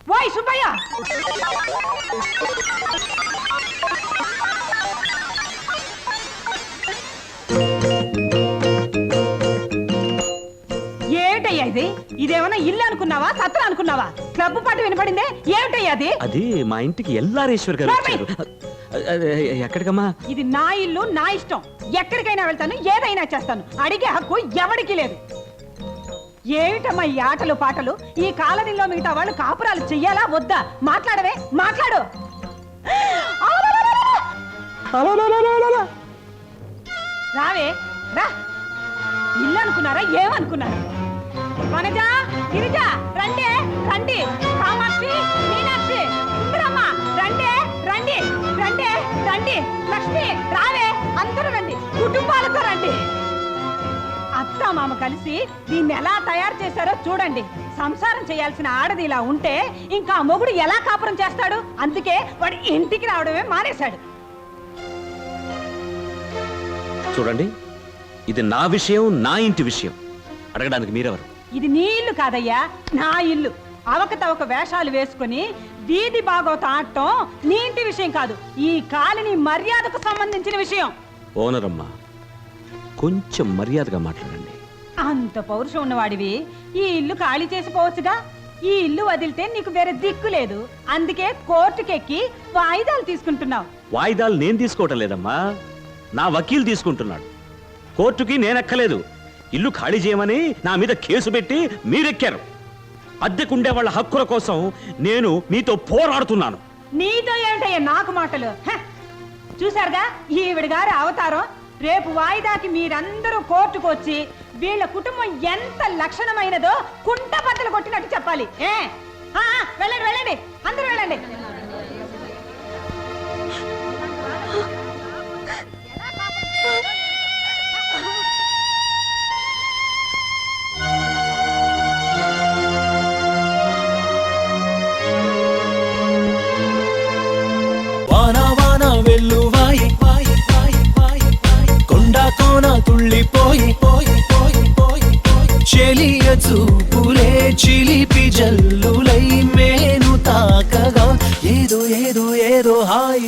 ఓయ్ సుబ్బయ్య, ఏమిటయ్యా ఇది? ఇదేమన్నా ఇల్లు అనుకున్నావా, సత్రం అనుకున్నావా? క్లబ్ పాట వినపడిందే, ఏమిటయ్యా అది? అది మా ఇంటికి ఎల్లారేశ్వర్ గారు వచ్చారు. ఎక్కడికమ్మా? ఇది నా ఇల్లు, నా ఇష్టం. ఎక్కడికైనా వెళ్తాను, ఏదైనా చేస్తాను. అడిగే హక్కు ఎవరికి లేదు. ఏమిటమ్మా ఈ ఆటలు పాటలు? ఈ కాలనీలో మిగతా వాళ్ళు కాపురాలు చెయ్యాలా వద్దా? మాట్లాడవే, మాట్లాడు. రావే రా. ఇల్లు అనుకున్నారా, ఏమనుకున్నారా? వనజ, గిరిజ, రండి రండి. కామాక్షి, మీనాక్షి, సుందరమ్మ, రండి రండి రండి రండి. లక్ష్మి, రావే, అందరూ రండి, కుటుంబాలతో రండి. అత్త మామ కలిసి దీన్ని ఎలా తయారు చేశారో చూడండి. సంసారం చేయాల్సిన ఆడది ఇలా ఉంటే ఇంకా మొగుడు ఎలా కాపురం చేస్తాడు? అందుకే వాడు ఇంటికి రావడమే మానేశాడు. చూడండి, ఇది నా విషయం, నా ఇంటి విషయం. అడగడానికి మీరెవరు? ఇది నీ ఇల్లు కాదయ్యా, నా ఇల్లు. అవకతవక వేషాలు వేసుకుని వీధి బాగోత ఆడటం నీ ఇంటి విషయం కాదు, ఈ కాలనీ మర్యాదకు సంబంధించిన విషయం. ఓనరమ్మా, కొంచెం మర్యాదగా మాట్లాడండి. అంత పౌరుషం ఉన్నవాడివి ఈ ఇల్లు ఖాళీ చేసిపోవచ్చుగా. ఈ ఇల్లు వదిలితే నీకు వేరే దిక్కు లేదు. అందుకే కోర్టుకెక్కి వాయిదాలు తీసుకుంటున్నావు. వాయిదాలు నేను తీసుకోవటం లేదమ్మా, నా వకీలు తీసుకుంటున్నాడు. కోర్టుకి నేనెక్కలేదు. ఇల్లు ఖాళీ చేయమని నా మీద కేసు పెట్టి మీరెక్కారు. అద్దెకుండే వాళ్ళ హక్కుల కోసం నేను మీతో పోరాడుతున్నాను. నీతో ఏంటయ్యా నాకు మాటలు? చూశారుగా ఈవిడ గారి అవతారం. రేపు వాయిదాకి మీరందరూ కోర్టుకు వచ్చి వీళ్ళ కుటుంబం ఎంత లక్షణమైనదో కుంట బద్దలు కొట్టినట్టు చెప్పాలి. వెళ్ళండి వెళ్ళండి, అందరూ వెళ్ళండి. చెలియ చూపులే చిలిపి జల్లులై మేను తాకగా ఏదో ఏదో ఏదో హాయ్.